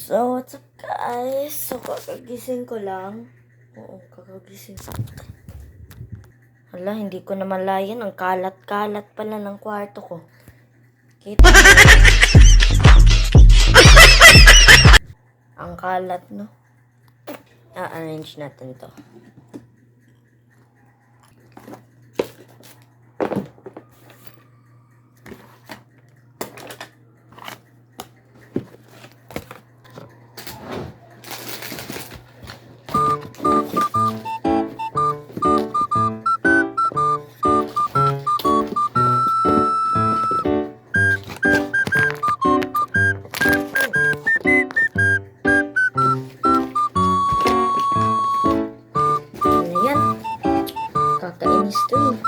So, what's up guys? So, kakagising ko lang. Oo, kakagising. Hala, hindi ko naman layan. Ang kalat-kalat pala ng kwarto ko. Kita mo? Ang kalat, no? A-arrange natin to. Ano yan? Kakainis to eh.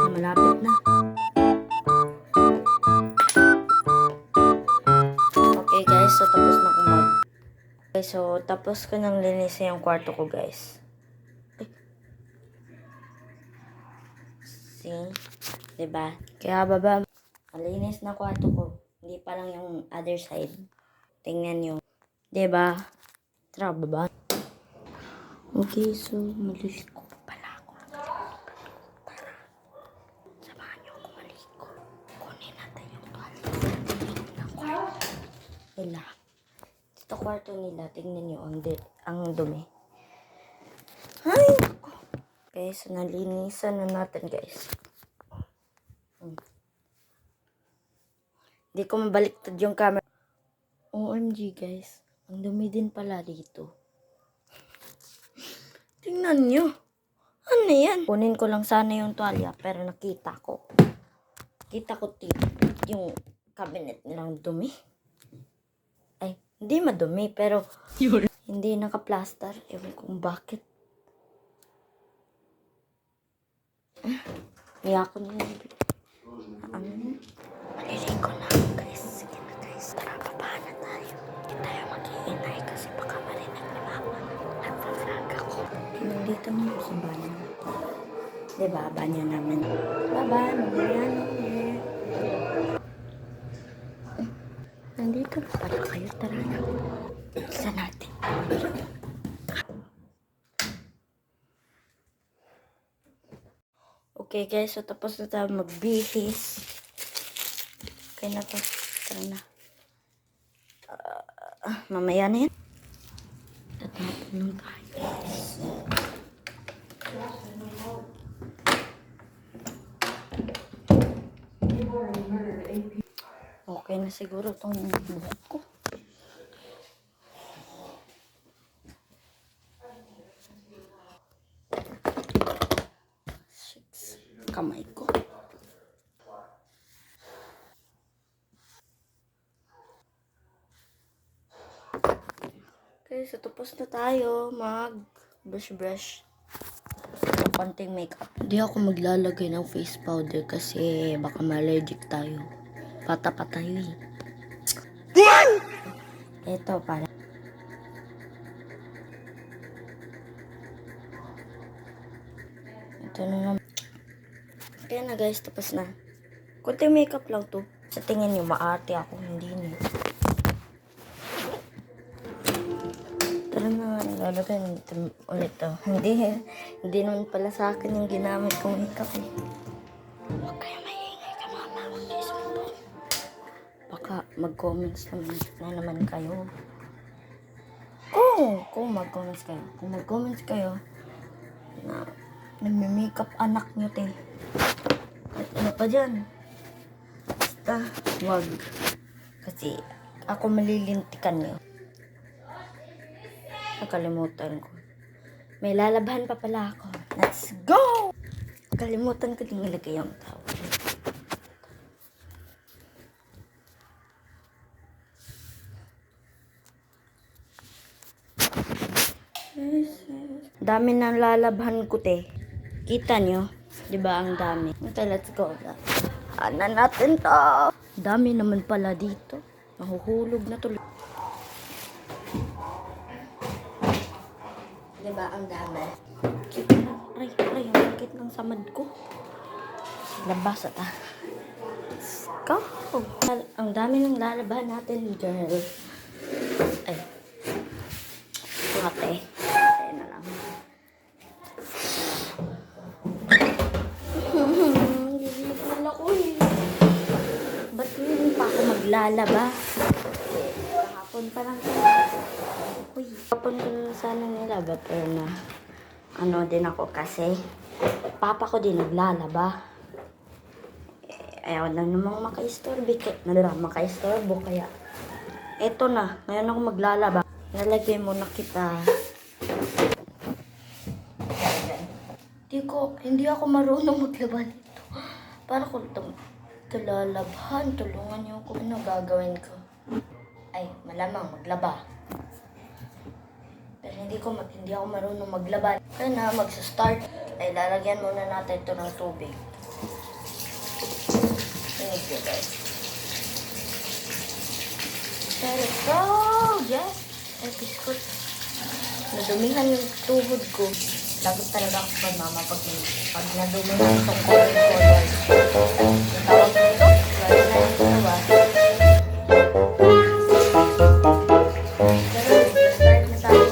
Malapit na. Okay guys, so tapos na ko Okay, so tapos ko nang linisin yung kwarto ko guys. See? Diba? Kaya baba, malinis na kwarto ko. Hindi pa lang yung other side. Tingnan nyo. Diba? Tara, baba. Okay, so maliliko pala ako. Tara. Samahan nyo ako maligo. Kunin natin yung toilet ng kwarto. Nila. Ito kwarto nila. Tingnan nyo ang dumi. Ay, ako. Okay, so nalinisan na natin guys. Hindi ko mabaliktad yung camera. OMG guys. Ang dumi din pala dito. Tingnan nyo. Ano yan? Kunin ko lang sana yung tuwalya pero nakita ko. Kita ko yung cabinet nilang dumi. Ay, hindi madumi pero hindi naka-plaster. Ewan kung bakit. Iyak ko na yun. Maliligo na guys. Sige na guys. Tara, baba na tayo. Hindi tayo mag-iinay kasi baka marinig ni mama. Nagpa-vlog ako. Nandito mo sa banyo. Diba, banyo namin. Baba, nandiyan ako. Nandito na pala kayo. Tara na. Isa natin. Okay guys, so tapos na tayo magbihis. Okay na to. Tara na. Mamaya na yan. Tatapon lang tayo guys. Okay na siguro itong buhok ko. Kamay ko. Okay, so tapos na tayo mag-brush. Konting makeup. Hindi ako maglalagay ng face powder kasi baka ma-allergic tayo. Pata-patay eh. Ito para. Ito na naman. Kaya na guys, tapos na. Konting makeup lang to. Sa tingin nyo, maarte ako. Hindi nyo. Tara na, lalagay ulit to. Hindi naman pala sa akin yung ginamit kong makeup eh. Huwag kayo maingay ka mama. Huwag kayo sumbong. Baka mag-comments naman kayo. Kung mag-comments kayo na nagme-makeup anak nyo te. At ano pa dyan? Basta, wag. Kasi ako malilintikan nyo. Nakalimutan ko. May lalabahan pa pala ako. Let's go! Kalimutan ko din ilagay yung tawag. Dami ng lalabahan ko te. Kita nyo? Diba ang dami? Okay, let's go. Hanan natin to. Dami naman pala dito. Mahuhulog na tuloy. Diba ang dami? Aray, ang sakit ng samad ko. Labas ata. Let's go. Ang dami ng lalabahan natin, girl. Ay. Ate. Ayan na lang. Gigigil ako eh. Ba't ngayon pa ako maglalaba? Kahapon pa lang. Uy, kahapon ko na sana nilaba. Pero na, ano din ako kasi, papa ko din naglalaba. Ayaw na namang maka-istorbo. Kaya, eto na, ngayon ako maglalaba. Nalagay mo na kita. Hindi ako marunong maglaba nito. Para ko ito lalabhan. Tulungan niyo ako. Ano gagawin ko? Ay, malamang maglaba. Pero hindi ako marunong maglaba. Kaya na, magsa-start. Ay, lalagyan muna natin ito ng tubig. Tinig nyo guys. Let's go! Yes! Ay, biskot. Nadumihan yung tuhod ko. Lagot talaga ako kay mama pag nadumihan itong color. Tawag mo ito? Lalo na yung dalawa. Pero, start na tayo.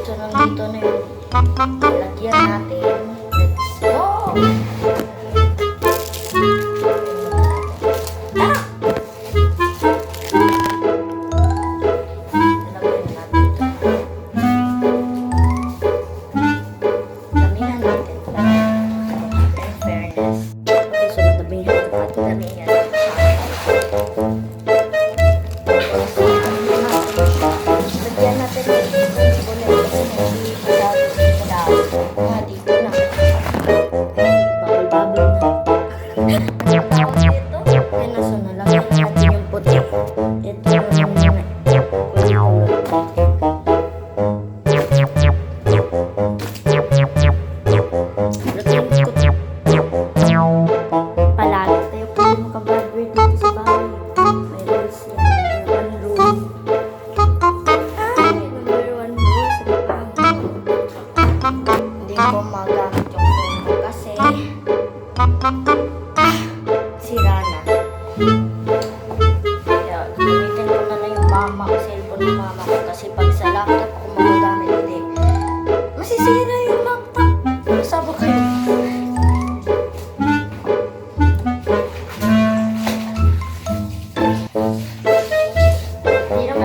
So, nandito na yung lagyan natin. Let's go! Ito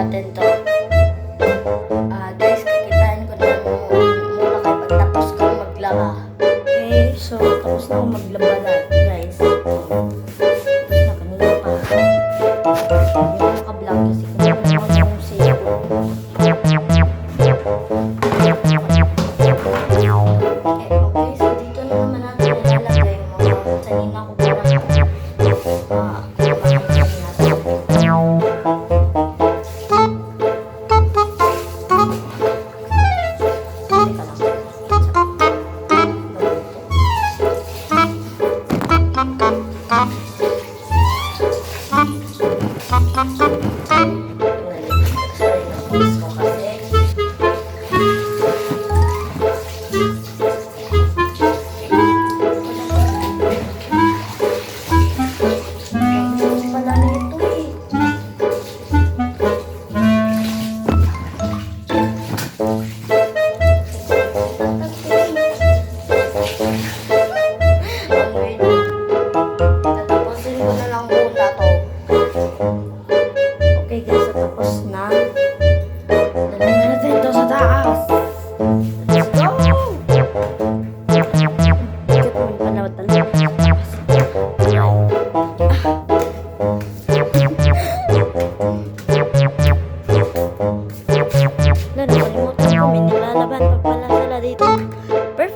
natin to. Guys, kikitain ko na muna kayo pagtapos ko maglaba. Okay, so tapos na ako maglaba na, guys. Tapos na kanina pa. Hindi ko naka-vlog kasi kung ano yung save ko. Okay, so dito na naman natin ilalagay yung mga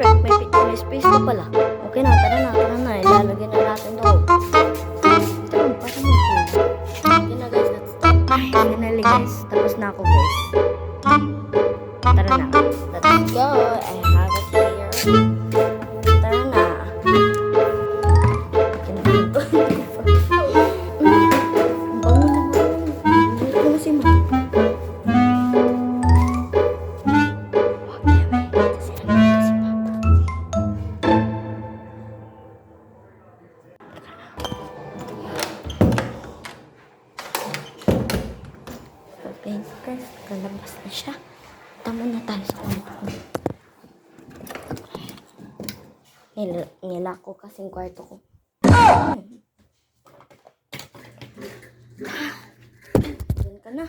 kanina ko parang space pa pala. Okay na, tara na. Ilalagyan na natin to. Ito, parang may food. Okay na guys, let's start. Finally guys, tapos na ako guys. Tara na. Let's go. I have it here. Tara na. Bango na. Hindi ko na si Ma. Guys, kalabas na siya. Tama na tayo sa kwarto. Nilak ko kasing kwarto ko. Diyan ka na.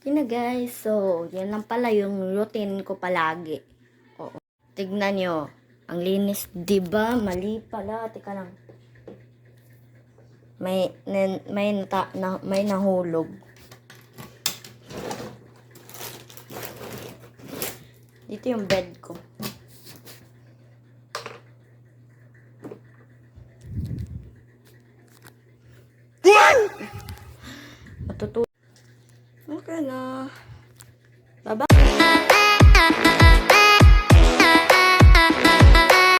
Okay na guys. So, yan lang pala yung routine ko palagi. Oo. Tignan nyo. Ang linis, diba? Mali pala. Teka lang. May nahulog. Dito yung bed ko.